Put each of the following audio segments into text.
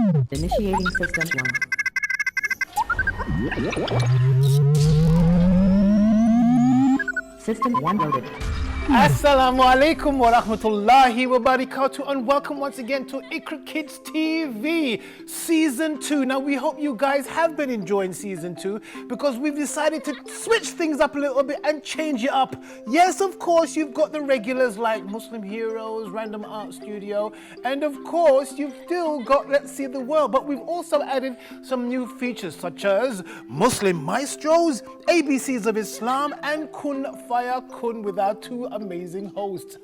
Initiating system 1. System 1 loaded. Assalamu alaikum wa rahmatullahi wa barakatuh, and welcome once again to IQRA Kids TV Season 2. Now we hope you guys have been enjoying Season 2 because we've decided to switch things up a little bit and change it up. Yes, of course, you've got the regulars like Muslim Heroes, Random Art Studio, and of course you've still got Let's See the World, but we've also added some new features such as Muslim Maestros, ABCs of Islam, and Kun Faya Kun with our two amazing hosts.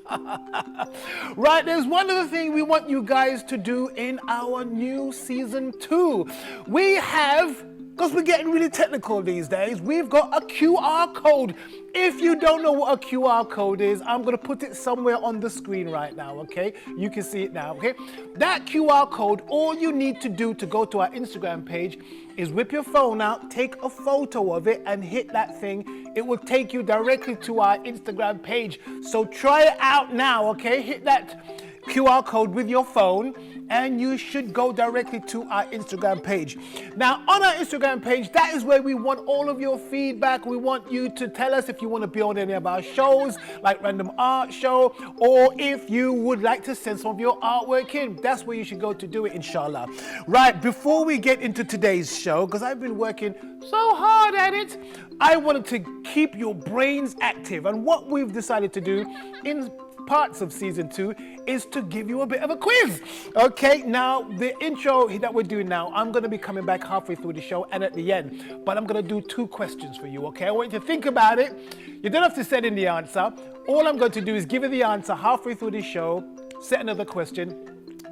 Right, there's one other thing we want you guys to do in our new Season 2. We have, because we're getting really technical these days, we've got a QR code. If you don't know what a QR code is, I'm going to put it somewhere on the screen right now, okay? You can see it now, okay? That QR code, all you need to do to go to our Instagram page is whip your phone out, take a photo of it, and hit that thing. It will take you directly to our Instagram page. So try it out now, okay? Hit that QR code with your phone and you should go directly to our Instagram page. Now on our Instagram page, that is where we want all of your feedback. We want you to tell us if you want to be on any of our shows like Random Art Show, or if you would like to send some of your artwork in. That's where you should go to do it, inshallah. Right, before we get into today's show, because I've been working so hard at it, I wanted to keep your brains active, and what we've decided to do in parts of Season 2 is to give you a bit of a quiz. Okay, now the intro that we're doing now, I'm going to be coming back halfway through the show and at the end, but I'm going to do two questions for you, okay? I want you to think about it. You don't have to send in the answer. All I'm going to do is give you the answer halfway through the show, set another question,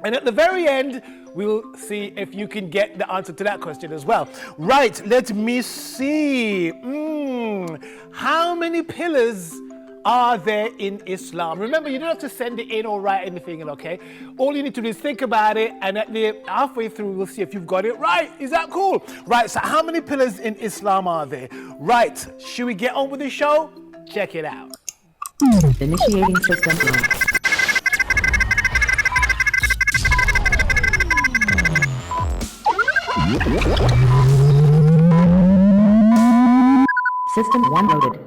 and at the very end, we'll see if you can get the answer to that question as well. Right, let me see. How many pillars are there in Islam? Remember, you don't have to send it in or write anything in, okay? All you need to do is think about it, and at the halfway through, we'll see if you've got it right. Is that cool? Right, so how many pillars in Islam are there? Right, should we get on with the show? Check it out. Initiating system 1. System 1 loaded.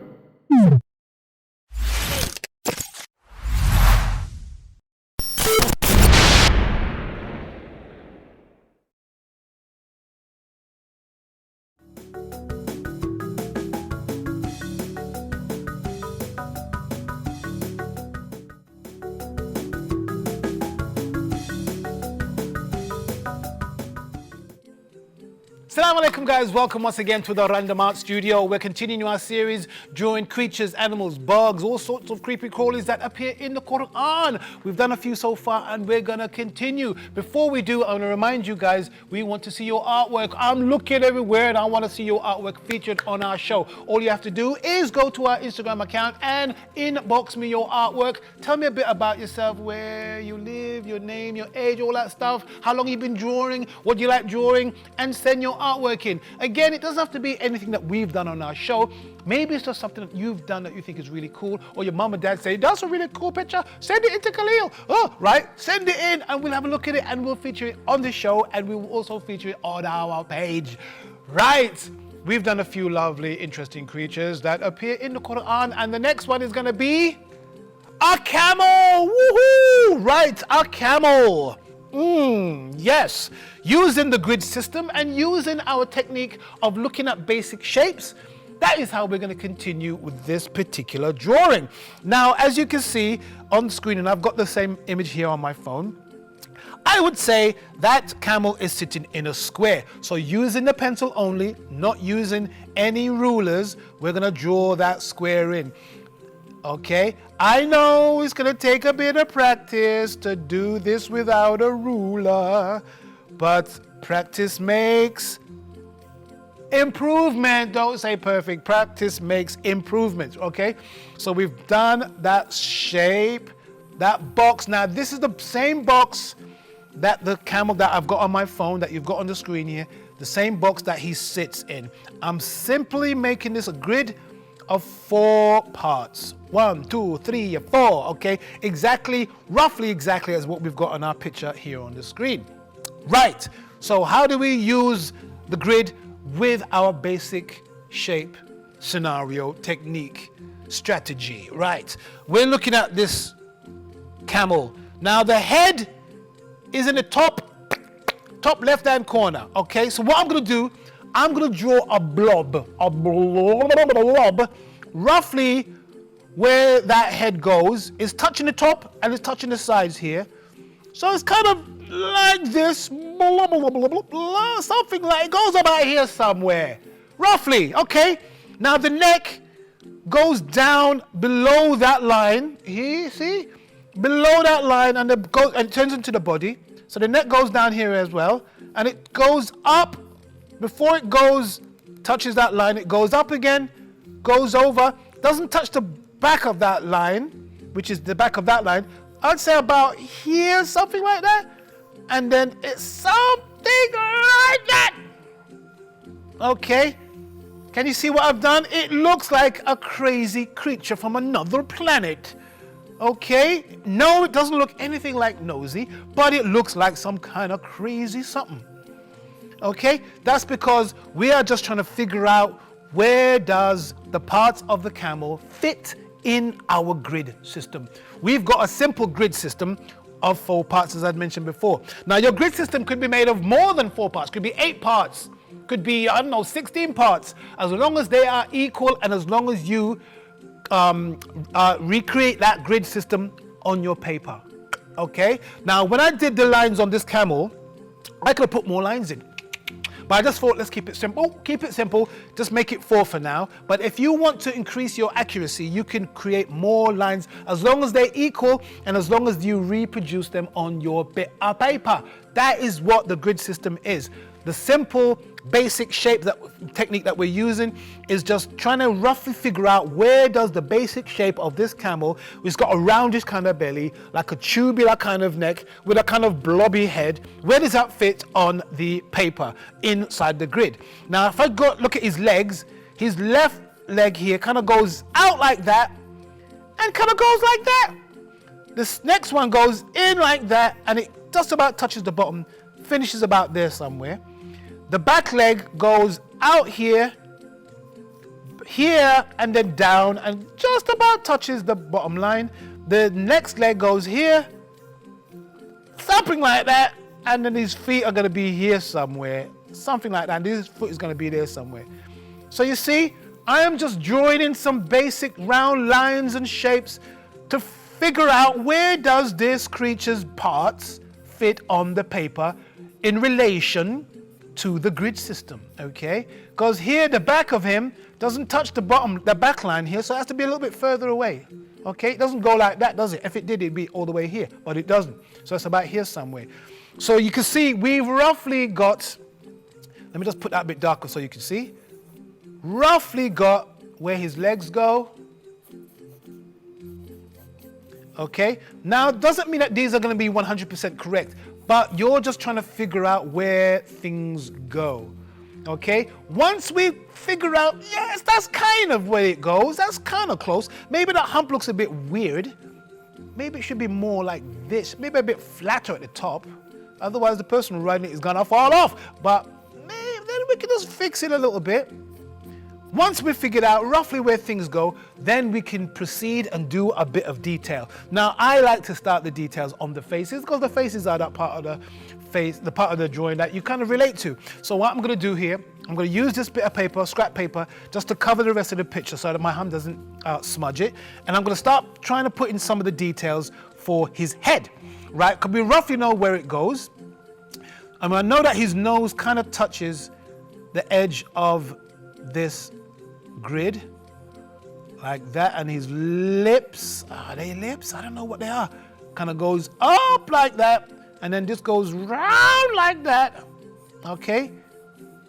Assalamu alaikum guys, welcome once again to the Random Art Studio. We're continuing our series drawing creatures, animals, bugs, all sorts of creepy crawlies that appear in the Quran. We've done a few so far and we're gonna continue. Before we do, I wanna remind you guys, we want to see your artwork. I'm looking everywhere and I wanna see your artwork featured on our show. All you have to do is go to our Instagram account and inbox me your artwork. Tell me a bit about yourself, where you live, your name, your age, all that stuff, how long you've been drawing, what you like drawing, and send your artwork in. Again, it doesn't have to be anything that we've done on our show. Maybe it's just something that you've done that you think is really cool, or your mom and dad say, that's a really cool picture, send it in to Khaleel. Oh, right, send it in and we'll have a look at it and we'll feature it on the show, and we will also feature it on our page. Right, we've done a few lovely, interesting creatures that appear in the Quran, and the next one is gonna be a camel. Woohoo! Right, a camel. Yes, using the grid system and using our technique of looking at basic shapes, that is how we're going to continue with this particular drawing. Now, as you can see on the screen, and I've got the same image here on my phone, I would say that camel is sitting in a square. So using the pencil only, not using any rulers, we're going to draw that square in. Okay, I know it's gonna take a bit of practice to do this without a ruler, but practice makes improvement. Don't say perfect, practice makes improvement, okay? So we've done that shape, that box. Now this is the same box that the camel that I've got on my phone, that you've got on the screen here, the same box that he sits in. I'm simply making this a grid of 4 parts. 1, 2, 3, 4, okay? Exactly, roughly exactly as what we've got on our picture here on the screen. Right, so how do we use the grid with our basic shape, scenario, technique, strategy? Right, we're looking at this camel. Now the head is in the top left-hand corner, okay? So what I'm gonna do, I'm gonna draw a blob, roughly where that head goes. Is touching the top and it's touching the sides here. So it's kind of like this, something like, it goes about here somewhere, roughly, okay? Now the neck goes down below that line, here, see? Below that line, and it turns into the body. So the neck goes down here as well, and it goes up. Before it touches that line, it goes up again, goes over, doesn't touch the back of that line, which is the back of that line. I'd say about here, something like that. And then it's something like that. Okay, can you see what I've done? It looks like a crazy creature from another planet. Okay, no, it doesn't look anything like nosy, but it looks like some kind of crazy something. Okay, that's because we are just trying to figure out where does the parts of the camel fit in our grid system. We've got a simple grid system of 4 parts, as I'd mentioned before. Now your grid system could be made of more than 4 parts, could be 8 parts, could be, 16 parts, as long as they are equal and as long as you recreate that grid system on your paper. Okay, now when I did the lines on this camel, I could have put more lines in, but I just thought, let's keep it simple, just make it 4 for now. But if you want to increase your accuracy, you can create more lines as long as they're equal and as long as you reproduce them on your bit of paper. That is what the grid system is. The simple basic shape technique that we're using is just trying to roughly figure out where does the basic shape of this camel, which has got a roundish kind of belly, like a tubular kind of neck with a kind of blobby head, where does that fit on the paper inside the grid? Now if I look at his legs, his left leg here kind of goes out like that and kind of goes like that. This next one goes in like that and it just about touches the bottom, finishes about there somewhere. The back leg goes out here, and then down and just about touches the bottom line. The next leg goes here, something like that, and then his feet are going to be here somewhere, something like that, and his foot is going to be there somewhere. So you see, I am just drawing in some basic round lines and shapes to figure out where does this creature's parts fit on the paper in relation to the grid system, okay? Because here the back of him doesn't touch the back line here, so it has to be a little bit further away, okay? It doesn't go like that, does it? If it did, it'd be all the way here, but it doesn't. So it's about here somewhere. So you can see we've roughly got, let me just put that a bit darker so you can see, roughly got where his legs go. Okay, now doesn't mean that these are going to be 100% correct, but you're just trying to figure out where things go. Okay, once we figure out, yes, that's kind of where it goes, that's kind of close. Maybe that hump looks a bit weird. Maybe it should be more like this, maybe a bit flatter at the top. Otherwise the person riding it is gonna fall off. But maybe then we can just fix it a little bit. Once we figured out roughly where things go, then we can proceed and do a bit of detail. Now, I like to start the details on the faces because the faces are that part of the face, the part of the drawing that you kind of relate to. So what I'm going to do here, I'm going to use this bit of paper, scrap paper, just to cover the rest of the picture so that my hand doesn't smudge it. And I'm going to start trying to put in some of the details for his head, right? Because we roughly know where it goes. And I know that his nose kind of touches the edge of this grid like that, and his lips, are they lips? I don't know what they are. Kind of goes up like that, and then this goes round like that. Okay,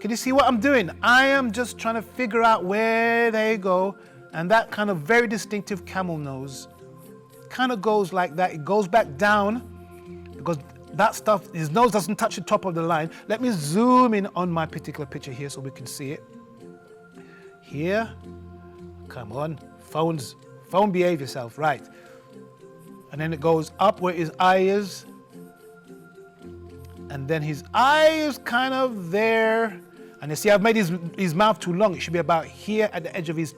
can you see what I'm doing? I am just trying to figure out where they go, and that kind of very distinctive camel nose kind of goes like that. It goes back down because that stuff, his nose doesn't touch the top of the line. Let me zoom in on my particular picture here so we can see it. Here, come on, phone behave yourself, right. And then it goes up where his eye is, And then his eye is kind of there. And you see, I've made his mouth too long. It should be about here at the edge of his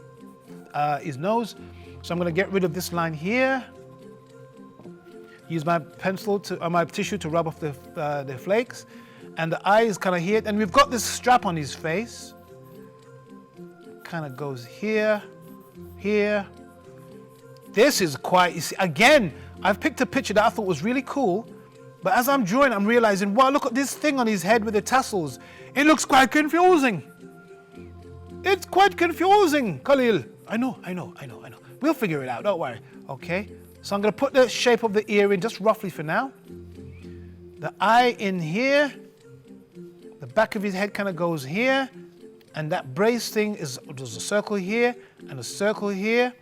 nose. So I'm going to get rid of this line here. Use my pencil to, my tissue to rub off the flakes. And the eye is kind of here. And we've got this strap on his face. Kind of goes here, here. This is quite, you see, again, I've picked a picture that I thought was really cool. But as I'm drawing, I'm realizing, wow, look at this thing on his head with the tassels. It looks quite confusing. It's quite confusing, Khaleel. I know. We'll figure it out, don't worry. Okay, so I'm gonna put the shape of the ear in just roughly for now. The eye in here. The back of his head kind of goes here. And that brace thing there's a circle here, and a circle here,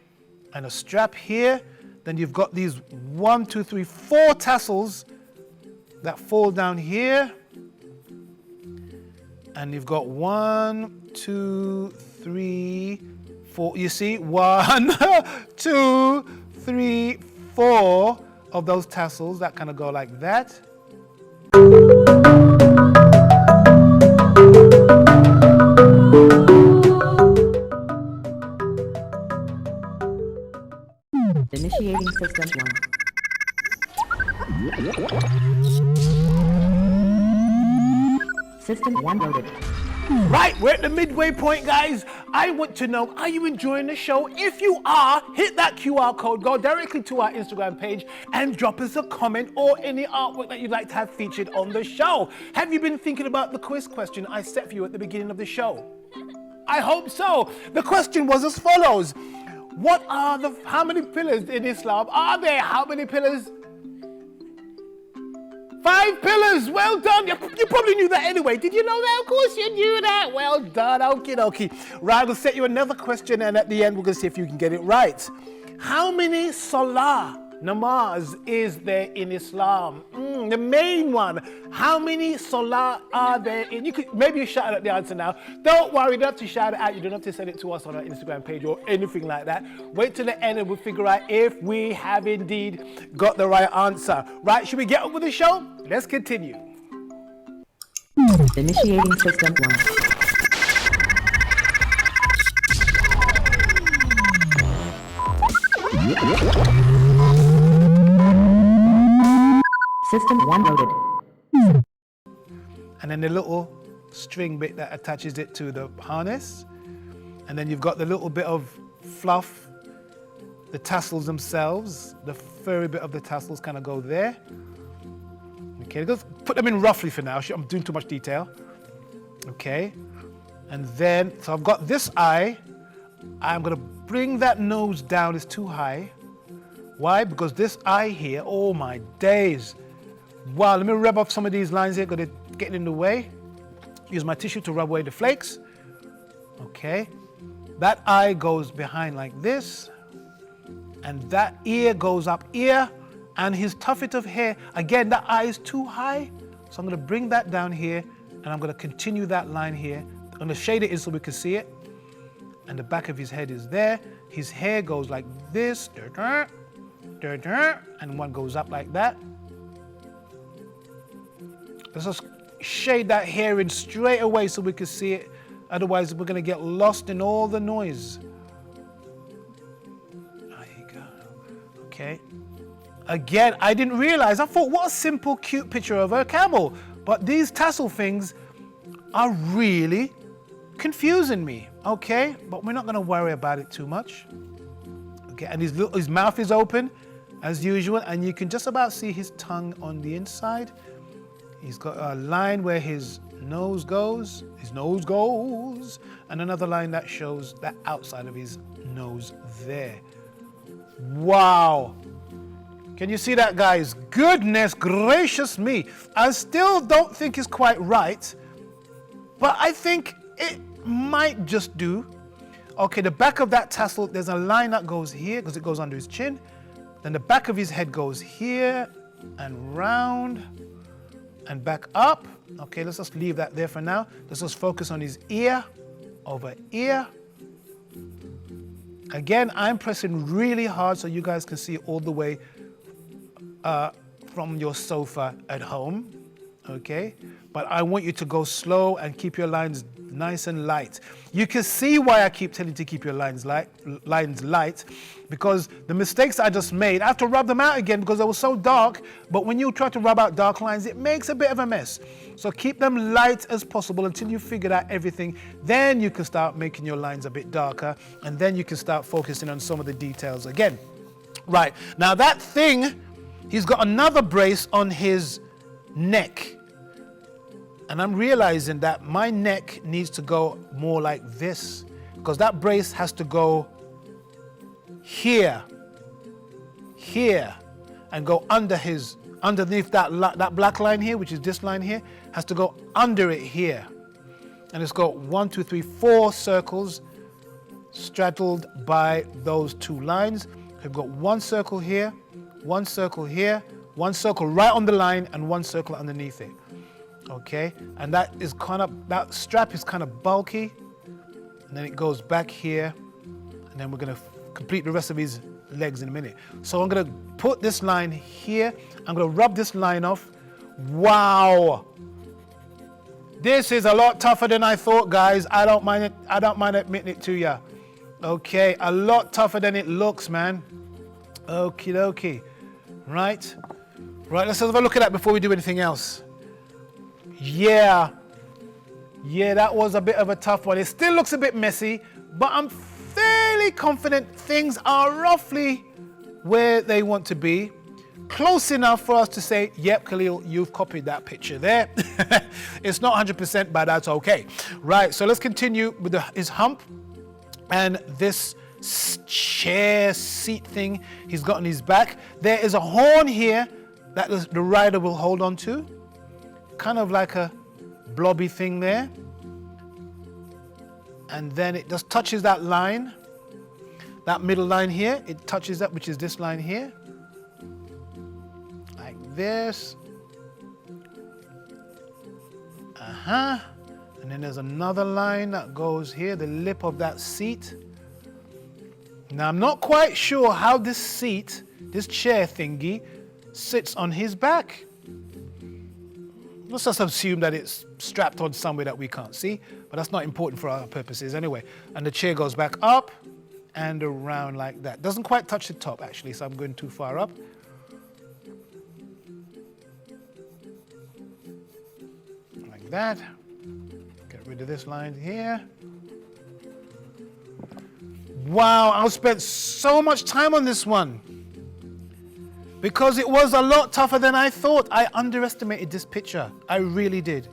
and a strap here. Then you've got these 1, 2, 3, 4 tassels that fall down here. And you've got 1, 2, 3, 4. You see, 1, 2, 3, 4 of those tassels that kind of go like that. Initiating system 1. System 1 loaded. Right, we're at the midway point, guys. I want to know, are you enjoying the show? If you are, hit that QR code, go directly to our Instagram page and drop us a comment or any artwork that you'd like to have featured on the show. Have you been thinking about the quiz question I set for you at the beginning of the show? I hope so. The question was as follows. How many pillars in Islam are there? How many pillars? 5 pillars. Well done. You probably knew that anyway. Did you know that? Of course you knew that. Well done. Okie dokie. Right, we'll set you another question, and at the end we're going to see if you can get it right. How many salah, namaz, is there in Islam? The main one. How many salah are there in? Maybe you shout out the answer now. Don't worry, you don't have to shout it out. You don't have to send it to us on our Instagram page or anything like that. Wait till the end and we'll figure out if we have indeed got the right answer. Right, should we get on with the show? Let's continue. Initiating system 1. System 1 loaded. And then the little string bit that attaches it to the harness. And then you've got the little bit of fluff, the tassels themselves, the furry bit of the tassels kind of go there. Okay, let's put them in roughly for now. I'm doing too much detail. Okay, and then, so I've got this eye. I'm gonna bring that nose down, it's too high. Why? Because this eye here, oh my days. Wow, let me rub off some of these lines here, gonna get in the way. Use my tissue to rub away the flakes. Okay, that eye goes behind like this. And that ear goes up here. And his tuffet of hair, again, that eye is too high. So I'm gonna bring that down here, and I'm gonna continue that line here. I'm gonna shade it in so we can see it. And the back of his head is there. His hair goes like this, and one goes up like that. Let's just shade that hair in straight away so we can see it. Otherwise, we're gonna get lost in all the noise. There you go. Okay. Again, I didn't realize, I thought, what a simple, cute picture of a camel. But these tassel things are really confusing me, okay? But we're not gonna worry about it too much. Okay, and his mouth is open, as usual, and you can just about see his tongue on the inside. He's got a line where his nose goes, and another line that shows the outside of his nose there. Wow. Can you see that, guys? Goodness gracious me. I still don't think it's quite right, but I think it might just do. Okay, the back of that tassel, there's a line that goes here because it goes under his chin. Then the back of his head goes here and round and back up. Okay, let's just leave that there for now. Let's just focus on his ear, over ear. Again, I'm pressing really hard so you guys can see all the way from your sofa at home. okay? But I want you to go slow and keep your lines nice and light. You can see why I keep telling you to keep your lines light, because the mistakes I just made, I have to rub them out again because they were so dark, but when you try to rub out dark lines, it makes a bit of a mess. So keep them light as possible until you figured out everything. Then you can start making your lines a bit darker, and then you can start focusing on some of the details again. Right, now that thing, he's got another brace on his neck. And I'm realizing that my neck needs to go more like this, because that brace has to go here, and go underneath that black line here, which is this line here, has to go under it here. And it's got 1, 2, 3, 4 circles straddled by those 2 lines. We've got 1 circle here, 1 circle here, 1 circle right on the line, and 1 circle underneath it. Okay, and that strap is kind of bulky, and then it goes back here, and then we're going to complete the rest of his legs in a minute. So I'm going to put this line here. I'm going to rub this line off. Wow, this is a lot tougher than I thought, guys. I don't mind it. I don't mind admitting it to you. Okay, a lot tougher than it looks, man. Okie dokie. Right, let's have a look at that before we do anything else. Yeah, that was a bit of a tough one. It still looks a bit messy, but I'm fairly confident things are roughly where they want to be. Close enough for us to say, yep, Khaleel, you've copied that picture there. It's not 100%, but that's okay. Right, so let's continue with his hump and this chair seat thing he's got on his back. There is a horn here that the rider will hold on to. Kind of like a blobby thing there, and then it just touches that line, that middle line here. It touches that, which is this line here, like this. And then there's another line that goes here, the lip of that seat. Now I'm not quite sure how this seat, this chair thingy, sits on his back. Let's just assume that it's strapped on somewhere that we can't see, but that's not important for our purposes anyway. And the chair goes back up and around like that. Doesn't quite touch the top actually, so I'm going too far up. Like that. Get rid of this line here. Wow, I spent so much time on this one, because it was a lot tougher than I thought. I underestimated this picture. I really did.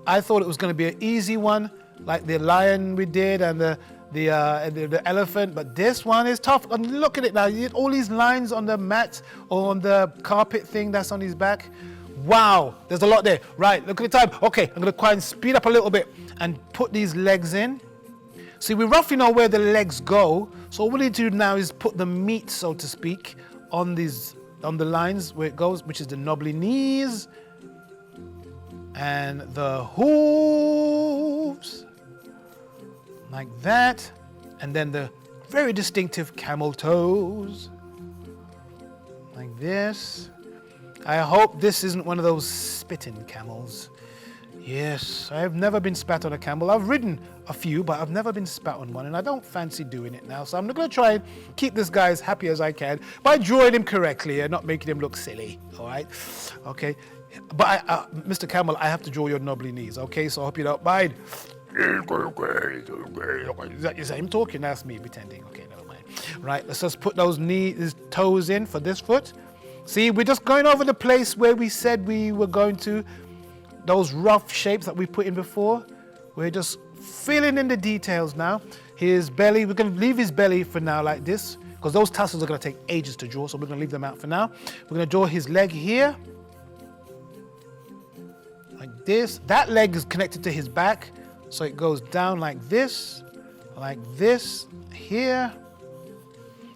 I thought it was going to be an easy one, like the lion we did and the elephant, but this one is tough. And look at it now. All these lines on the mat or on the carpet thing that's on his back. Wow, there's a lot there. Right, look at the time. Okay, I'm going to try and speed up a little bit and put these legs in. See, we roughly know where the legs go, so all we need to do now is put the meat, so to speak, on the lines where it goes, which is the knobbly knees and the hooves, like that, and then the very distinctive camel toes, like this. I hope this isn't one of those spitting camels. Yes, I've never been spat on a camel. I've ridden a few, but I've never been spat on one, and I don't fancy doing it now. So I'm going to try and keep this guy as happy as I can by drawing him correctly and not making him look silly, all right? Okay, but Mr. Camel, I have to draw your knobbly knees, okay? So I hope you don't mind. Is that him talking? That's me pretending. Okay, never mind. Right, let's just put those toes in for this foot. See, we're just going over the place where we said we were going to. Those rough shapes that we put in before, we're just filling in the details now. His belly, we're going to leave his belly for now like this, because those tassels are going to take ages to draw, so we're going to leave them out for now. We're going to draw his leg here, like this. That leg is connected to his back, so it goes down like this here,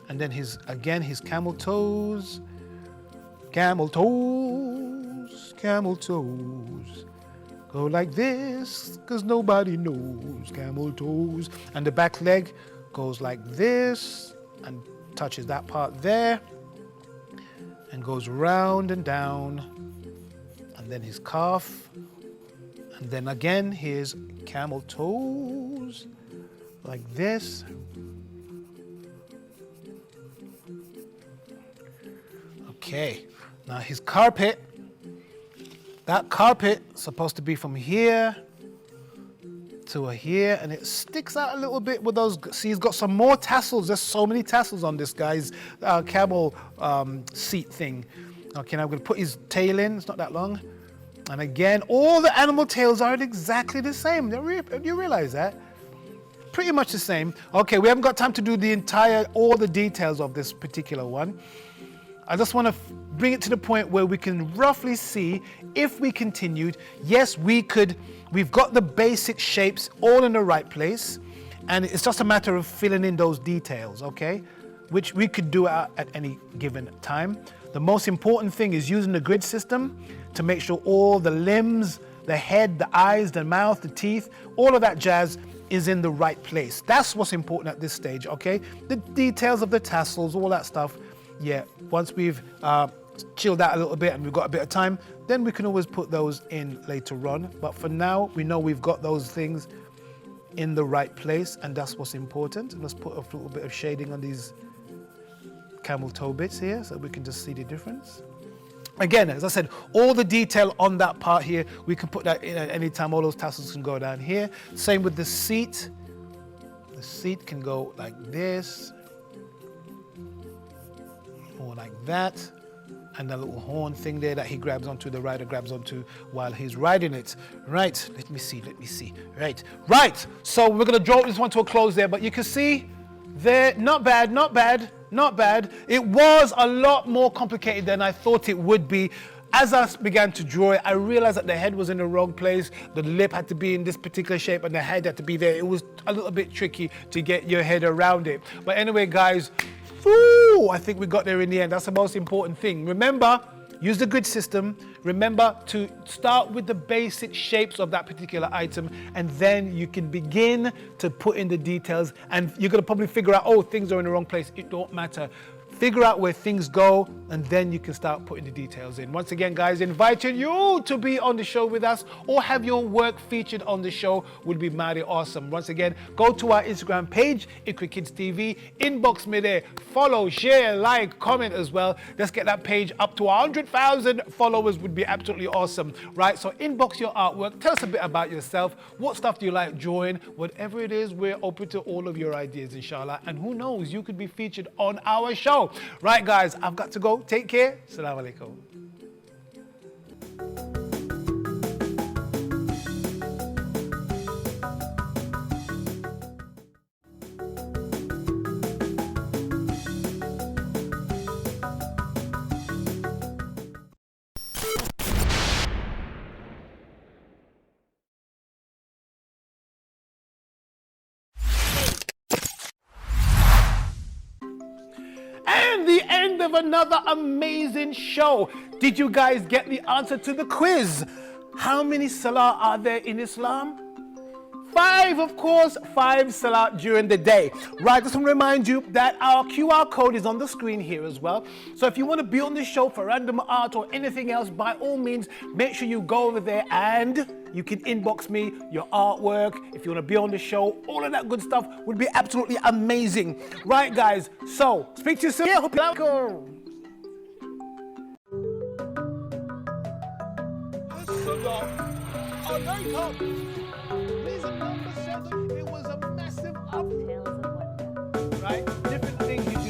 and then his camel toes, camel toes, camel toes. Go like this, because nobody knows camel toes. And the back leg goes like this and touches that part there and goes round and down and then his calf, and then again his camel toes, like this. Okay, now his carpet, that carpet is supposed to be from here to here, and it sticks out a little bit with those. See, he's got some more tassels. There's so many tassels on this guy's camel seat thing. Okay, now I'm going to put his tail in. It's not that long. And again, all the animal tails are exactly the same. Do you realize that? Pretty much the same. Okay, we haven't got time to do all the details of this particular one. I just want to bring it to the point where we can roughly see if we continued. Yes, we could. We've got the basic shapes all in the right place, and it's just a matter of filling in those details, okay? Which we could do at any given time. The most important thing is using the grid system to make sure all the limbs, the head, the eyes, the mouth, the teeth, all of that jazz is in the right place. That's what's important at this stage, okay? The details of the tassels, all that stuff, yeah, once we've chilled out a little bit and we've got a bit of time, then we can always put those in later on. But for now, we know we've got those things in the right place, and that's what's important. And let's put a little bit of shading on these camel toe bits here so we can just see the difference. Again, as I said, all the detail on that part here, we can put that in at any time. All those tassels can go down here. Same with the seat. The seat can go like this, or like that. And the little horn thing there that he grabs onto, the rider grabs onto while he's riding it. Right, let me see. Right, so we're gonna draw this one to a close there, but you can see there, not bad. It was a lot more complicated than I thought it would be. As I began to draw it, I realized that the head was in the wrong place, the lip had to be in this particular shape, and the head had to be there. It was a little bit tricky to get your head around it. But anyway, guys, I think we got there in the end. That's the most important thing. Remember, use the grid system. Remember to start with the basic shapes of that particular item, and then you can begin to put in the details, and you're going to probably figure out, oh, things are in the wrong place. It don't matter. Figure out where things go, and then you can start putting the details in. Once again, guys, inviting you to be on the show with us or have your work featured on the show would be mighty awesome. Once again, go to our Instagram page, IQRA Kids TV, inbox me there, follow, share, like, comment as well. Let's get that page up to 100,000 followers would be absolutely awesome, right? So inbox your artwork, tell us a bit about yourself, what stuff do you like drawing, whatever it is, we're open to all of your ideas, inshallah, and who knows, you could be featured on our show. Right, guys, I've got to go. Take care. Assalamu alaikum. And the end of another amazing show. Did you guys get the answer to the quiz? How many salah are there in Islam? 5, of course, 5 salah during the day. Right, just want to remind you that our QR code is on the screen here as well. So if you want to be on the show for random art or anything else, by all means, make sure you go over there and you can inbox me your artwork. If you want to be on the show, all of that good stuff would be absolutely amazing. Right, guys, so speak to you soon. Hope you like it was a massive up. Right? Different things you do.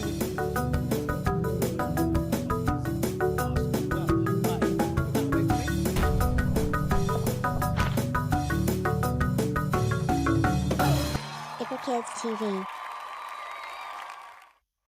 IQRA Kids TV.